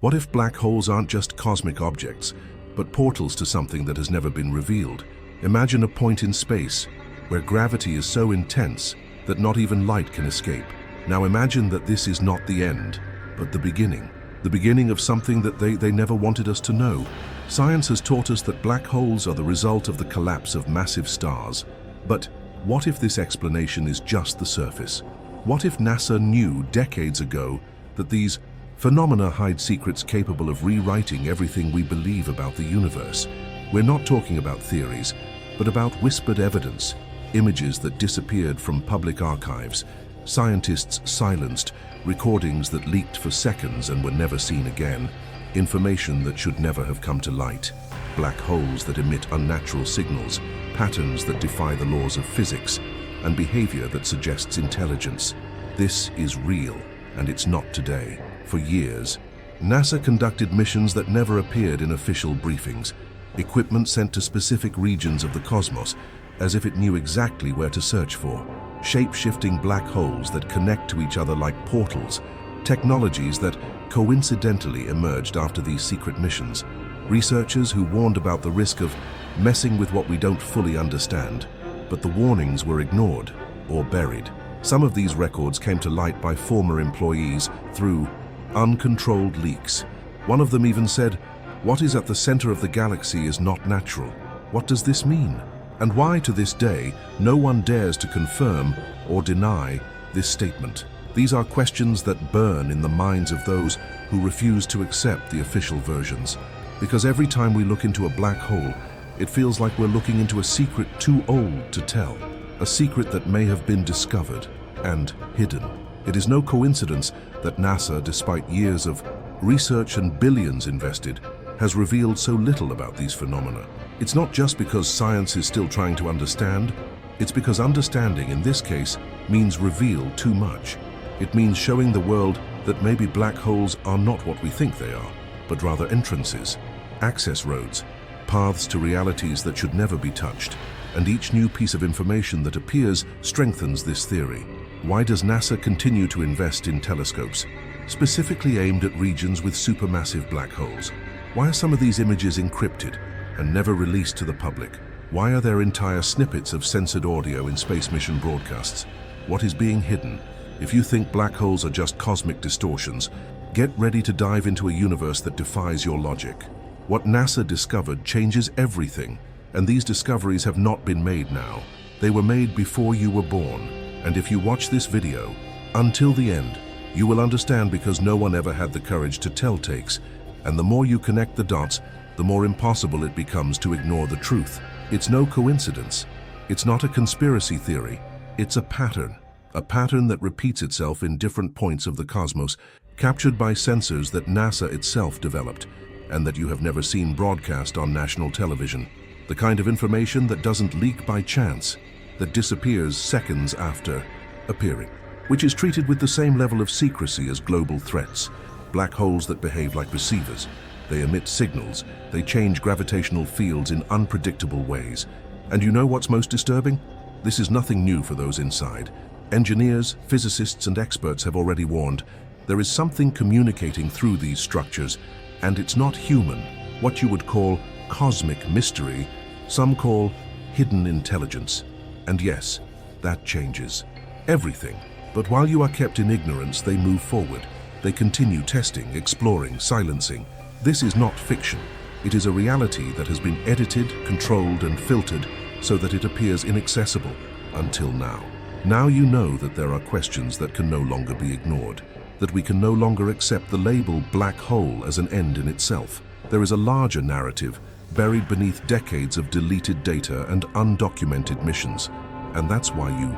What if black holes aren't just cosmic objects, but portals to something that has never been revealed? Imagine a point in space where gravity is so intense that not even light can escape. Now imagine that this is not the end, but the beginning of something that they never wanted us to know. Science has taught us that black holes are the result of the collapse of massive stars. But what if this explanation is just the surface? What if NASA knew decades ago that these phenomena hide secrets capable of rewriting everything we believe about the universe? We're not talking about theories, but about whispered evidence, images that disappeared from public archives, scientists silenced, recordings that leaked for seconds and were never seen again, information that should never have come to light, black holes that emit unnatural signals, patterns that defy the laws of physics, and behavior that suggests intelligence. This is real, and it's not today. For years, NASA conducted missions that never appeared in official briefings, equipment sent to specific regions of the cosmos, as if it knew exactly where to search for, shape-shifting black holes that connect to each other like portals, technologies that coincidentally emerged after these secret missions, researchers who warned about the risk of messing with what we don't fully understand, but the warnings were ignored or buried. Some of these records came to light by former employees through uncontrolled leaks. One of them even said, "What is at the center of the galaxy is not natural." What does this mean? And why, to this day, no one dares to confirm or deny this statement? These are questions that burn in the minds of those who refuse to accept the official versions. Because every time we look into a black hole, it feels like we're looking into a secret too old to tell. A secret that may have been discovered and hidden. It is no coincidence that NASA, despite years of research and billions invested, has revealed so little about these phenomena. It's not just because science is still trying to understand, it's because understanding in this case means reveal too much. It means showing the world that maybe black holes are not what we think they are, but rather entrances, access roads, paths to realities that should never be touched. And each new piece of information that appears strengthens this theory. Why does NASA continue to invest in telescopes, specifically aimed at regions with supermassive black holes? Why are some of these images encrypted and never released to the public? Why are there entire snippets of censored audio in space mission broadcasts? What is being hidden? If you think black holes are just cosmic distortions, get ready to dive into a universe that defies your logic. What NASA discovered changes everything, and these discoveries have not been made now. They were made before you were born. And if you watch this video until the end, you will understand because no one ever had the courage to tell takes. And the more you connect the dots, the more impossible it becomes to ignore the truth. It's no coincidence. It's not a conspiracy theory. It's a pattern that repeats itself in different points of the cosmos, captured by sensors that NASA itself developed, and that you have never seen broadcast on national television. The kind of information that doesn't leak by chance, that disappears seconds after appearing, which is treated with the same level of secrecy as global threats. Black holes that behave like receivers. They emit signals. They change gravitational fields in unpredictable ways. And you know what's most disturbing? This is nothing new for those inside. Engineers, physicists, and experts have already warned there is something communicating through these structures, and it's not human. What you would call cosmic mystery, some call hidden intelligence. And yes, that changes everything. But while you are kept in ignorance, they move forward. They continue testing, exploring, silencing. This is not fiction. It is a reality that has been edited, controlled, and filtered so that it appears inaccessible until now. Now you know that there are questions that can no longer be ignored, that we can no longer accept the label black hole as an end in itself. There is a larger narrative buried beneath decades of deleted data and undocumented missions. And that's why you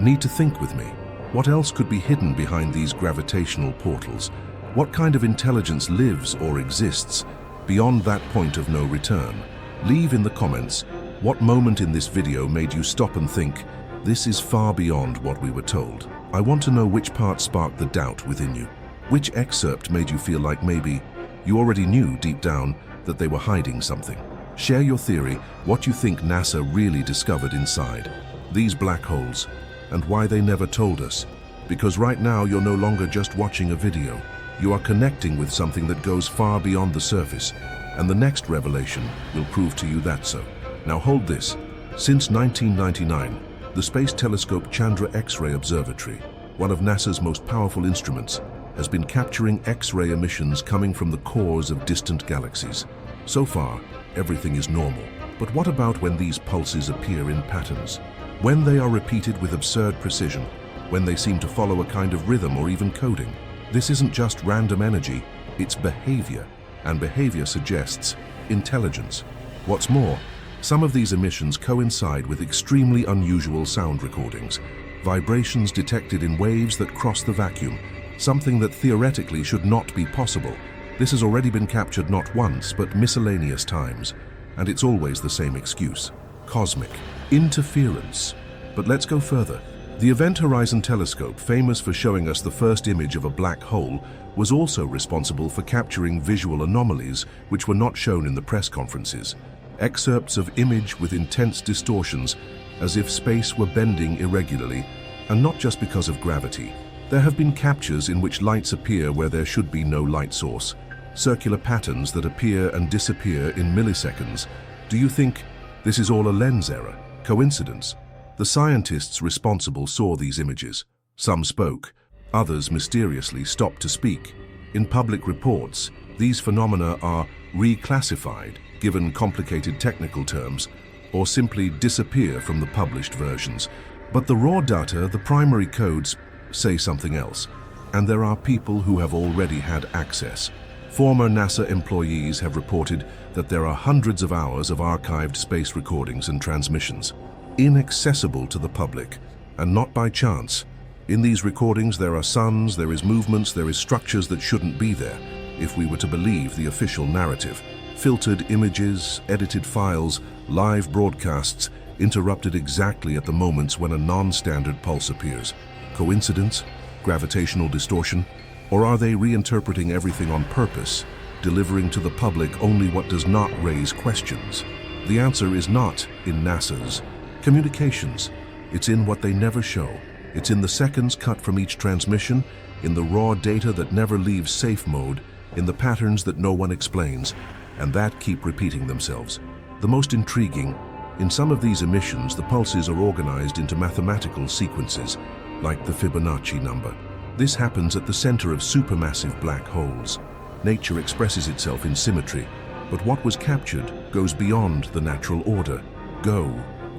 need to think with me. What else could be hidden behind these gravitational portals? What kind of intelligence lives or exists beyond that point of no return? Leave in the comments what moment in this video made you stop and think, this is far beyond what we were told. I want to know which part sparked the doubt within you. Which excerpt made you feel like maybe you already knew deep down that they were hiding something. Share your theory, what you think NASA really discovered inside these black holes, and why they never told us. Because right now you're no longer just watching a video. You are connecting with something that goes far beyond the surface, and the next revelation will prove to you that so. Now hold this. Since 1999, the space telescope Chandra X-Ray Observatory, one of NASA's most powerful instruments, has been capturing X-ray emissions coming from the cores of distant galaxies. So far, everything is normal. But what about when these pulses appear in patterns? When they are repeated with absurd precision? When they seem to follow a kind of rhythm or even coding? This isn't just random energy, it's behavior, and behavior suggests intelligence. What's more, some of these emissions coincide with extremely unusual sound recordings, vibrations detected in waves that cross the vacuum, something that theoretically should not be possible. This has already been captured not once, but miscellaneous times, and it's always the same excuse: cosmic interference. But let's go further. The Event Horizon Telescope, famous for showing us the first image of a black hole, was also responsible for capturing visual anomalies which were not shown in the press conferences. Excerpts of image with intense distortions, as if space were bending irregularly, and not just because of gravity. There have been captures in which lights appear where there should be no light source, circular patterns that appear and disappear in milliseconds. Do you think this is all a lens error, coincidence? The scientists responsible saw these images. Some spoke, others mysteriously stopped to speak. In public reports, these phenomena are reclassified, given complicated technical terms, or simply disappear from the published versions. But the raw data, the primary codes, say something else, and there are people who have already had access. Former NASA employees have reported that there are hundreds of hours of archived space recordings and transmissions, inaccessible to the public, and not by chance. In these recordings there are suns, there is movements, there is structures that shouldn't be there, if we were to believe the official narrative. Filtered images, edited files, live broadcasts, interrupted exactly at the moments when a non-standard pulse appears. Coincidence? Gravitational distortion? Or are they reinterpreting everything on purpose, delivering to the public only what does not raise questions? The answer is not in NASA's communications. It's in what they never show. It's in the seconds cut from each transmission, in the raw data that never leaves safe mode, in the patterns that no one explains, and that keep repeating themselves. The most intriguing, in some of these emissions, the pulses are organized into mathematical sequences, like the Fibonacci number. This happens at the center of supermassive black holes. Nature expresses itself in symmetry, but what was captured goes beyond the natural order. Go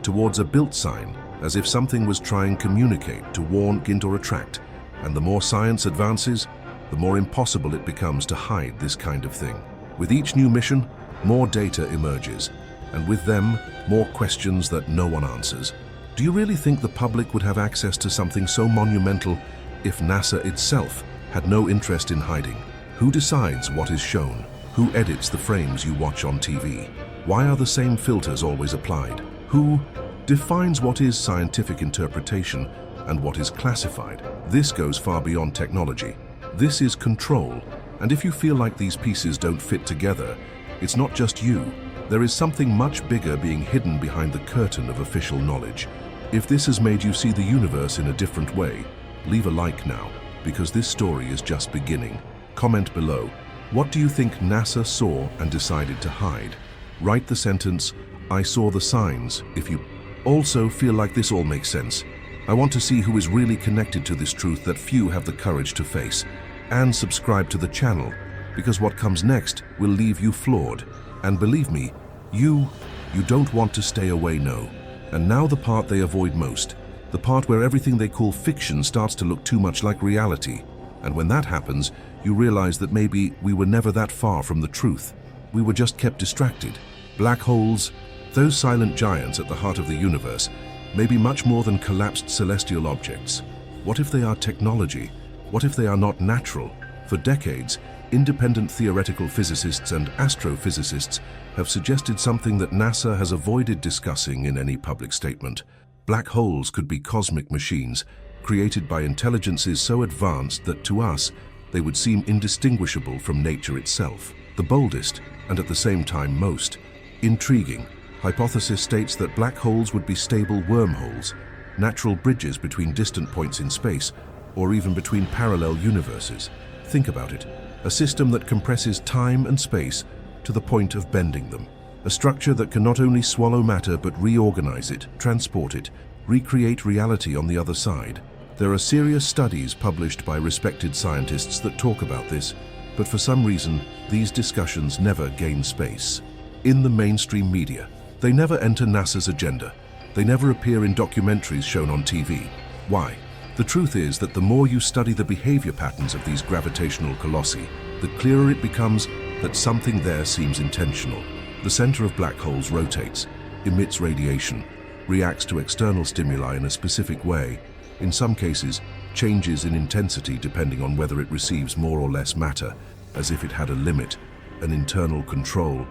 towards a built sign, as if something was trying to communicate, to warn, hint, or attract. And the more science advances, the more impossible it becomes to hide this kind of thing. With each new mission, more data emerges, and with them, more questions that no one answers. Do you really think the public would have access to something so monumental if NASA itself had no interest in hiding? Who decides what is shown? Who edits the frames you watch on TV? Why are the same filters always applied? Who defines what is scientific interpretation and what is classified? This goes far beyond technology. This is control. And if you feel like these pieces don't fit together, it's not just you. There is something much bigger being hidden behind the curtain of official knowledge. If this has made you see the universe in a different way, leave a like now, because this story is just beginning. Comment below. What do you think NASA saw and decided to hide? Write the sentence, "I saw the signs," if you also feel like this all makes sense. I want to see who is really connected to this truth that few have the courage to face. And subscribe to the channel, because what comes next will leave you floored. And believe me, you don't want to stay away, no. And now the part they avoid most, the part where everything they call fiction starts to look too much like reality. And when that happens, you realize that maybe we were never that far from the truth. We were just kept distracted. Black holes, those silent giants at the heart of the universe, may be much more than collapsed celestial objects. What if they are technology? What if they are not natural? For decades, independent theoretical physicists and astrophysicists have suggested something that NASA has avoided discussing in any public statement. Black holes could be cosmic machines, created by intelligences so advanced that to us, they would seem indistinguishable from nature itself. The boldest, and at the same time most intriguing, hypothesis states that black holes would be stable wormholes, natural bridges between distant points in space, or even between parallel universes. Think about it. A system that compresses time and space to the point of bending them. A structure that can not only swallow matter but reorganize it, transport it, recreate reality on the other side. There are serious studies published by respected scientists that talk about this, but for some reason, these discussions never gain space. In the mainstream media, they never enter NASA's agenda. They never appear in documentaries shown on TV. Why? The truth is that the more you study the behavior patterns of these gravitational colossi, the clearer it becomes that something there seems intentional. The center of black holes rotates, emits radiation, reacts to external stimuli in a specific way, in some cases, changes in intensity depending on whether it receives more or less matter, as if it had a limit, an internal control,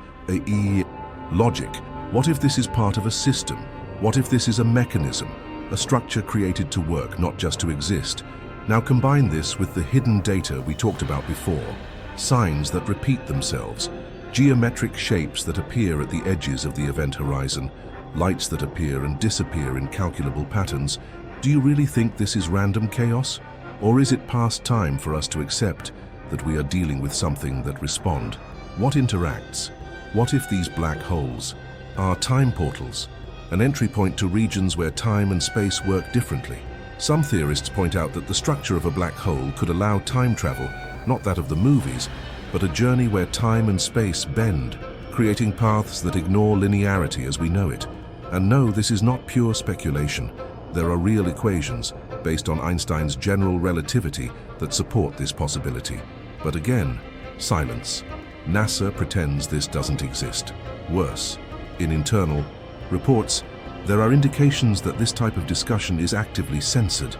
logic. What if this is part of a system? What if this is a mechanism, a structure created to work, not just to exist? Now combine this with the hidden data we talked about before, signs that repeat themselves, geometric shapes that appear at the edges of the event horizon, lights that appear and disappear in calculable patterns. Do you really think this is random chaos? Or is it past time for us to accept that we are dealing with something that responds? What interacts? What if these black holes are time portals, an entry point to regions where time and space work differently? Some theorists point out that the structure of a black hole could allow time travel, not that of the movies, but a journey where time and space bend, creating paths that ignore linearity as we know it. And no, this is not pure speculation. There are real equations based on Einstein's general relativity that support this possibility. But again, silence. NASA pretends this doesn't exist. Worse, in internal reports, there are indications that this type of discussion is actively censored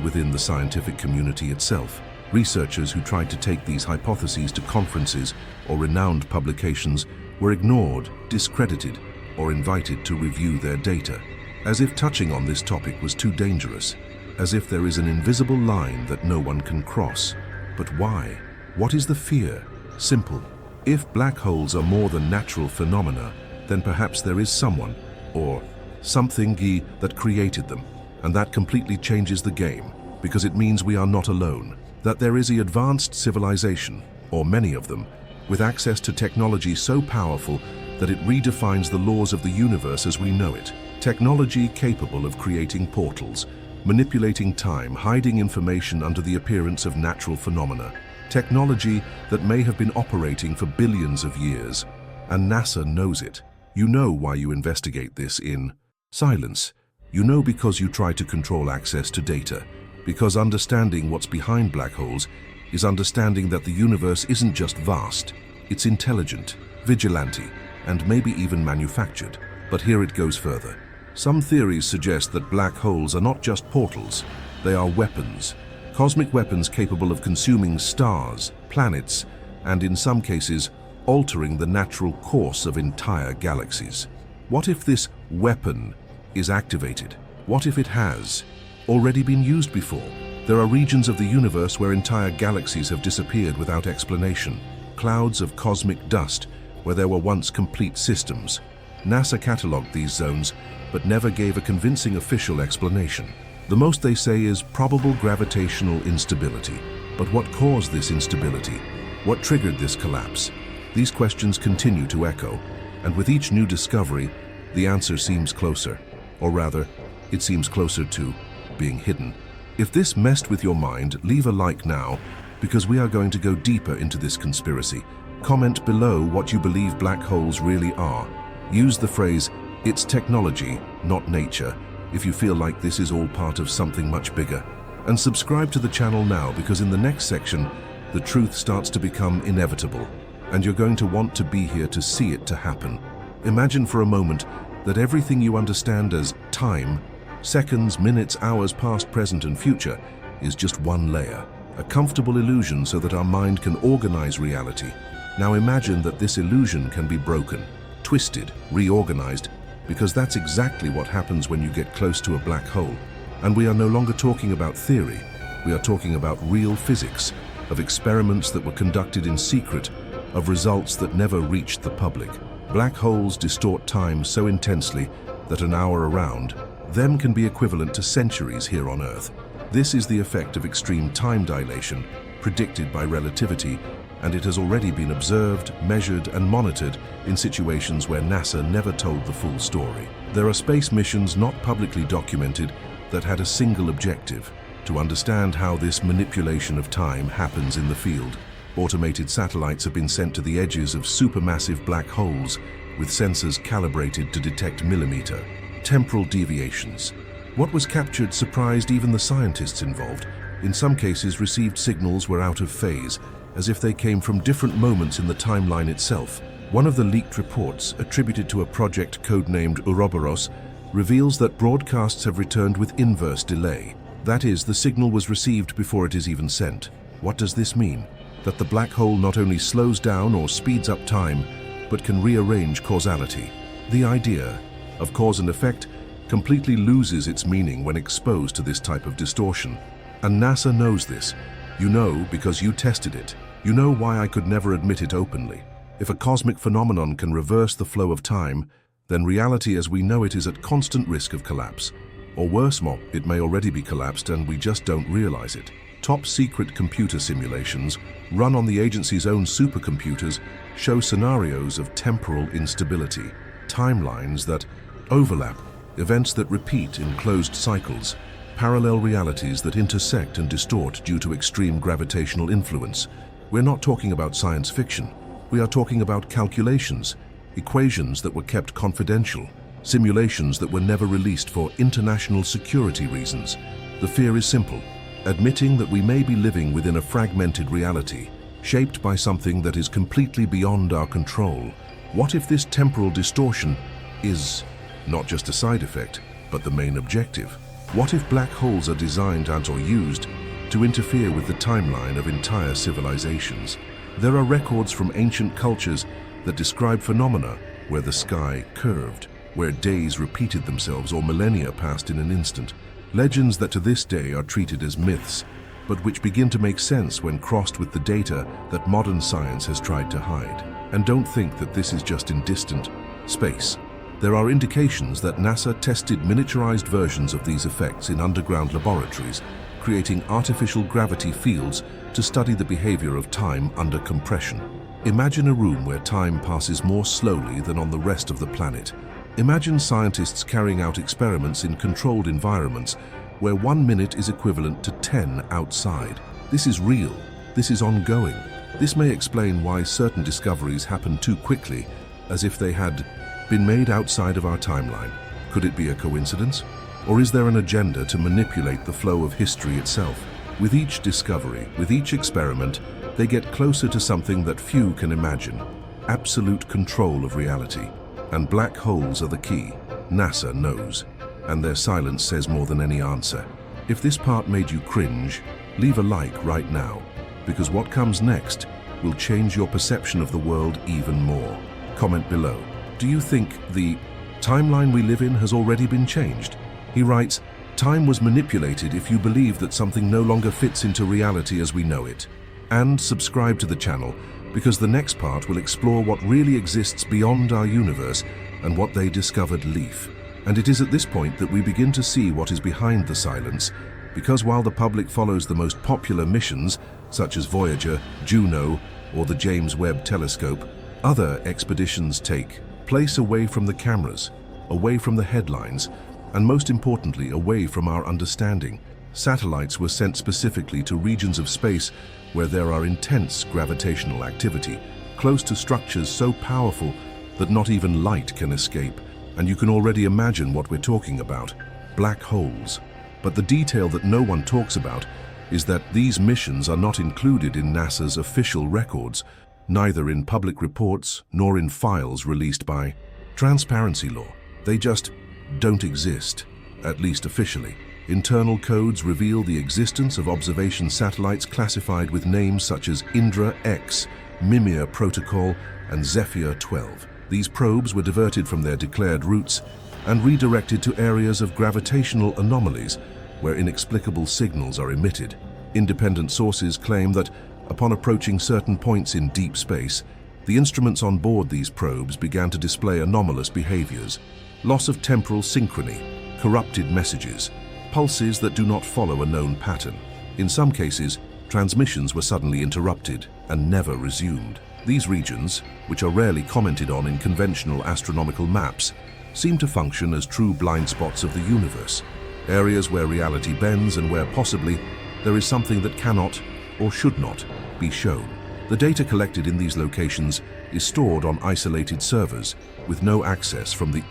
within the scientific community itself. Researchers who tried to take these hypotheses to conferences or renowned publications were ignored, discredited, or invited to review their data, as if touching on this topic was too dangerous, as if there is an invisible line that no one can cross. But why? What is the fear? Simple. If black holes are more than natural phenomena, then perhaps there is someone, or something that created them, and that completely changes the game, because it means we are not alone, that there is an advanced civilization, or many of them, with access to technology so powerful that it redefines the laws of the universe as we know it. Technology capable of creating portals, manipulating time, hiding information under the appearance of natural phenomena. Technology that may have been operating for billions of years, and NASA knows it. You know why you investigate this in silence. You know because you try to control access to data, because understanding what's behind black holes is understanding that the universe isn't just vast, it's intelligent, vigilante, and maybe even manufactured. But here it goes further. Some theories suggest that black holes are not just portals, they are weapons. Cosmic weapons capable of consuming stars, planets, and in some cases, altering the natural course of entire galaxies. What if this weapon is activated? What if it has already been used before? There are regions of the universe where entire galaxies have disappeared without explanation. Clouds of cosmic dust where there were once complete systems. NASA catalogued these zones, but never gave a convincing official explanation. The most they say is probable gravitational instability. But what caused this instability? What triggered this collapse? These questions continue to echo, and with each new discovery, the answer seems closer. Or rather, it seems closer to being hidden. If this messed with your mind, leave a like now, because we are going to go deeper into this conspiracy. Comment below what you believe black holes really are. Use the phrase, "It's technology, not nature," if you feel like this is all part of something much bigger. And subscribe to the channel now, because in the next section, the truth starts to become inevitable, and you're going to want to be here to see it to happen. Imagine for a moment that everything you understand as time, seconds, minutes, hours, past, present, and future, is just one layer, a comfortable illusion so that our mind can organize reality. Now imagine that this illusion can be broken, twisted, reorganized, because that's exactly what happens when you get close to a black hole. And we are no longer talking about theory, we are talking about real physics, of experiments that were conducted in secret, of results that never reached the public. Black holes distort time so intensely that an hour around them can be equivalent to centuries here on Earth. This is the effect of extreme time dilation, predicted by relativity, and it has already been observed, measured, and monitored in situations where NASA never told the full story. There are space missions not publicly documented that had a single objective: to understand how this manipulation of time happens in the field. Automated satellites have been sent to the edges of supermassive black holes with sensors calibrated to detect millimeter temporal deviations. What was captured surprised even the scientists involved. In some cases, received signals were out of phase, as if they came from different moments in the timeline itself. One of the leaked reports, attributed to a project codenamed Ouroboros, reveals that broadcasts have returned with inverse delay. That is, the signal was received before it is even sent. What does this mean? That the black hole not only slows down or speeds up time, but can rearrange causality. The idea of cause and effect completely loses its meaning when exposed to this type of distortion. And NASA knows this. You know because you tested it. You know why I could never admit it openly. If a cosmic phenomenon can reverse the flow of time, then reality as we know it is at constant risk of collapse. Or worse, it may already be collapsed and we just don't realize it. Top-secret computer simulations, run on the agency's own supercomputers, show scenarios of temporal instability, timelines that overlap, events that repeat in closed cycles, parallel realities that intersect and distort due to extreme gravitational influence. We're not talking about science fiction. We are talking about calculations, equations that were kept confidential, simulations that were never released for international security reasons. The fear is simple: admitting that we may be living within a fragmented reality, shaped by something that is completely beyond our control. What if this temporal distortion is not just a side effect, but the main objective? What if black holes are designed and/or used to interfere with the timeline of entire civilizations? There are records from ancient cultures that describe phenomena where the sky curved, where days repeated themselves or millennia passed in an instant. Legends that to this day are treated as myths, but which begin to make sense when crossed with the data that modern science has tried to hide. And don't think that this is just in distant space. There are indications that NASA tested miniaturized versions of these effects in underground laboratories, creating artificial gravity fields to study the behavior of time under compression. Imagine a room where time passes more slowly than on the rest of the planet. Imagine scientists carrying out experiments in controlled environments where 1 minute is equivalent to 10 outside. This is real. This is ongoing. This may explain why certain discoveries happen too quickly, as if they had been made outside of our timeline. Could it be a coincidence? Or is there an agenda to manipulate the flow of history itself? With each discovery, with each experiment, they get closer to something that few can imagine: absolute control of reality. And black holes are the key. NASA knows, and their silence says more than any answer. If this part made you cringe, leave a like right now, because what comes next will change your perception of the world even more. Comment below. Do you think the timeline we live in has already been changed? He writes, time was manipulated if you believe that something no longer fits into reality as we know it. And subscribe to the channel, because the next part will explore what really exists beyond our universe and what they discovered leaf. And it is at this point that we begin to see what is behind the silence, because while the public follows the most popular missions, such as Voyager, Juno, or the James Webb Telescope, other expeditions take place away from the cameras, away from the headlines, and most importantly, away from our understanding. Satellites were sent specifically to regions of space where there are intense gravitational activity, close to structures so powerful that not even light can escape. And you can already imagine what we're talking about: black holes. But the detail that no one talks about is that these missions are not included in NASA's official records, neither in public reports nor in files released by transparency law. They just don't exist, at least officially. Internal codes reveal the existence of observation satellites classified with names such as Indra X, Mimir Protocol, and Zephyr 12. These probes were diverted from their declared routes and redirected to areas of gravitational anomalies where inexplicable signals are emitted. Independent sources claim that, upon approaching certain points in deep space, the instruments on board these probes began to display anomalous behaviors: loss of temporal synchrony, corrupted messages, pulses that do not follow a known pattern. In some cases, transmissions were suddenly interrupted and never resumed. These regions, which are rarely commented on in conventional astronomical maps, seem to function as true blind spots of the universe, areas where reality bends and where possibly there is something that cannot or should not be shown. The data collected in these locations is stored on isolated servers with no access from the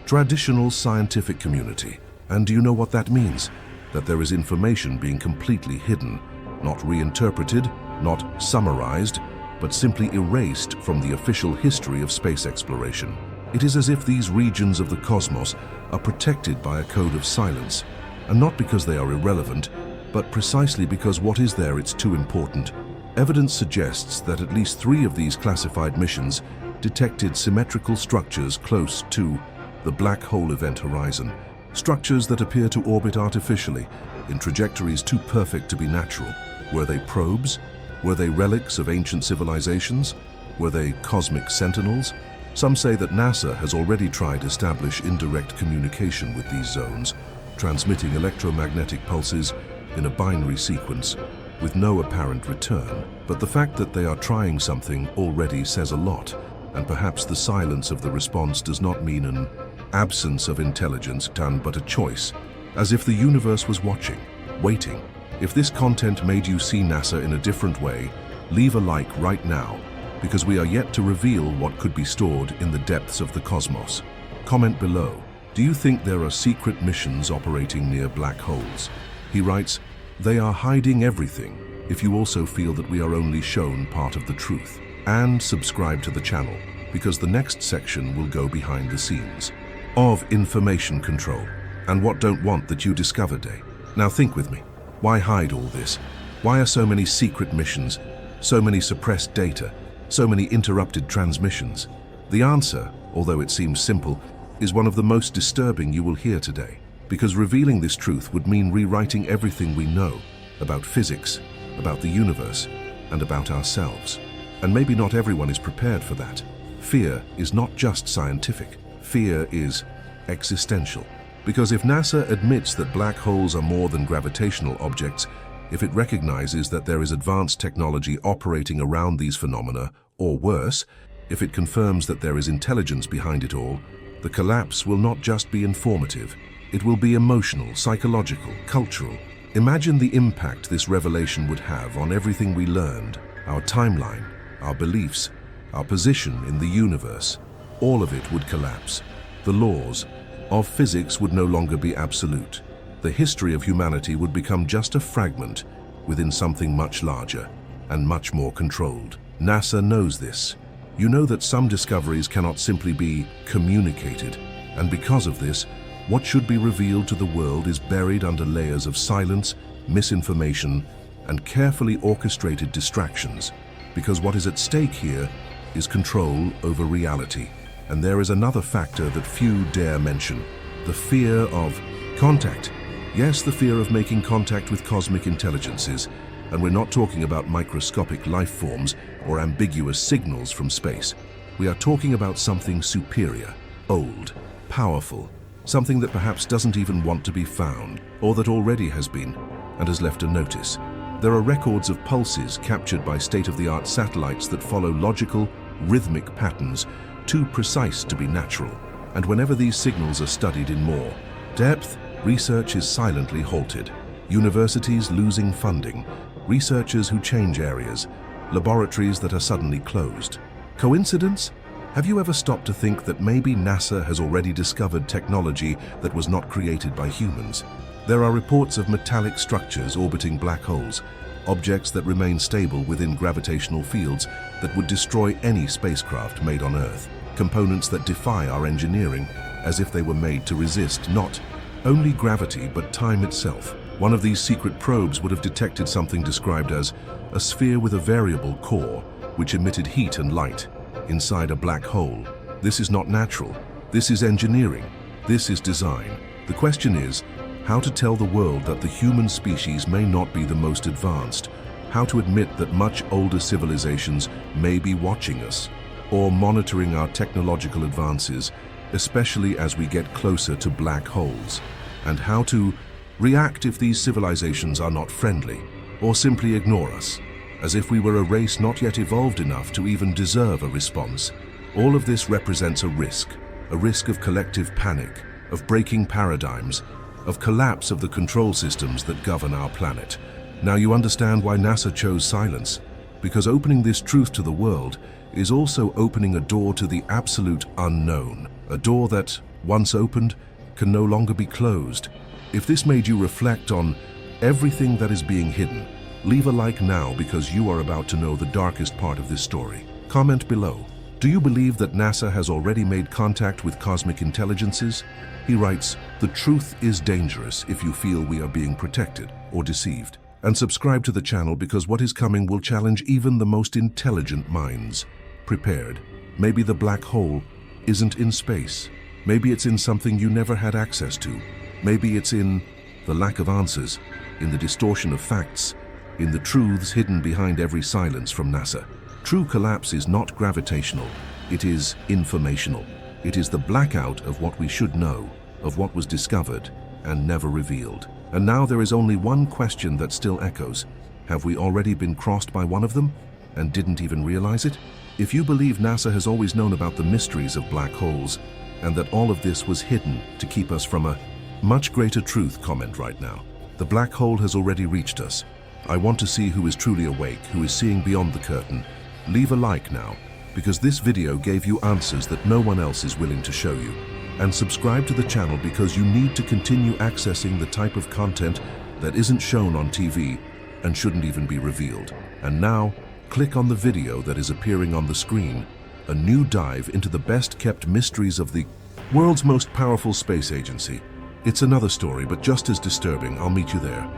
traditional scientific community. And do you know what that means? That there is information being completely hidden, not reinterpreted, not summarized, but simply erased from the official history of space exploration. It is as if these regions of the cosmos are protected by a code of silence, and not because they are irrelevant, but precisely because what is there is too important. Evidence suggests that at least 3 of these classified missions detected symmetrical structures close to the black hole event horizon, structures that appear to orbit artificially in trajectories too perfect to be natural. Were they probes? Were they relics of ancient civilizations? Were they cosmic sentinels? Some say that NASA has already tried to establish indirect communication with these zones, transmitting electromagnetic pulses in a binary sequence with no apparent return. But the fact that they are trying something already says a lot, and perhaps the silence of the response does not mean an absence of intelligence done, but a choice, as if the universe was watching, waiting. If this content made you see NASA in a different way, leave a like right now, because we are yet to reveal what could be stored in the depths of the cosmos. Comment below. Do you think there are secret missions operating near black holes? He writes, they are hiding everything. If you also feel that we are only shown part of the truth. And subscribe to the channel, because the next section will go behind the scenes of information control and what don't want that you discover day. Now think with me. Why hide all this? Why are so many secret missions, so many suppressed data, so many interrupted transmissions? The answer, although it seems simple, is one of the most disturbing you will hear today, because revealing this truth would mean rewriting everything we know about physics, about the universe, and about ourselves. And maybe not everyone is prepared for that. Fear is not just scientific. Fear is existential. Because if NASA admits that black holes are more than gravitational objects, if it recognizes that there is advanced technology operating around these phenomena, or worse, if it confirms that there is intelligence behind it all, the collapse will not just be informative. It will be emotional, psychological, cultural. Imagine the impact this revelation would have on everything we learned, our timeline, our beliefs, our position in the universe. All of it would collapse. The laws of physics would no longer be absolute. The history of humanity would become just a fragment within something much larger and much more controlled. NASA knows this. You know that some discoveries cannot simply be communicated, and because of this, what should be revealed to the world is buried under layers of silence, misinformation, and carefully orchestrated distractions, because what is at stake here is control over reality. And there is another factor that few dare mention, the fear of contact. Yes, the fear of making contact with cosmic intelligences, and we're not talking about microscopic life forms or ambiguous signals from space. We are talking about something superior, old, powerful, something that perhaps doesn't even want to be found, or that already has been and has left a notice. There are records of pulses captured by state-of-the-art satellites that follow logical, rhythmic patterns too precise to be natural. And whenever these signals are studied in more depth, research is silently halted. Universities losing funding, researchers who change areas, laboratories that are suddenly closed. Coincidence? Have you ever stopped to think that maybe NASA has already discovered technology that was not created by humans? There are reports of metallic structures orbiting black holes, objects that remain stable within gravitational fields that would destroy any spacecraft made on Earth, components that defy our engineering as if they were made to resist not only gravity but time itself. One of these secret probes would have detected something described as a sphere with a variable core which emitted heat and light inside a black hole. This is not natural. This is engineering. This is design. The question is, how to tell the world that the human species may not be the most advanced, how to admit that much older civilizations may be watching us or monitoring our technological advances, especially as we get closer to black holes, and how to react if these civilizations are not friendly, or simply ignore us, as if we were a race not yet evolved enough to even deserve a response. All of this represents a risk of collective panic, of breaking paradigms, of collapse of the control systems that govern our planet. Now you understand why NASA chose silence, because opening this truth to the world is also opening a door to the absolute unknown, a door that, once opened, can no longer be closed. If this made you reflect on everything that is being hidden, leave a like now because you are about to know the darkest part of this story. Comment below. Do you believe that NASA has already made contact with cosmic intelligences? He writes, "The truth is dangerous if you feel we are being protected or deceived." And subscribe to the channel because what is coming will challenge even the most intelligent minds. Prepared. Maybe the black hole isn't in space. Maybe it's in something you never had access to. Maybe it's in the lack of answers, in the distortion of facts, in the truths hidden behind every silence from NASA. True collapse is not gravitational, it is informational. It is the blackout of what we should know, of what was discovered and never revealed. And now there is only one question that still echoes. Have we already been crossed by one of them and didn't even realize it? If you believe NASA has always known about the mysteries of black holes and that all of this was hidden to keep us from a much greater truth, comment right now. The black hole has already reached us. I want to see who is truly awake, who is seeing beyond the curtain. Leave a like now, because this video gave you answers that no one else is willing to show you. And subscribe to the channel because you need to continue accessing the type of content that isn't shown on TV and shouldn't even be revealed. And now, click on the video that is appearing on the screen, a new dive into the best-kept mysteries of the world's most powerful space agency. It's another story, but just as disturbing. I'll meet you there.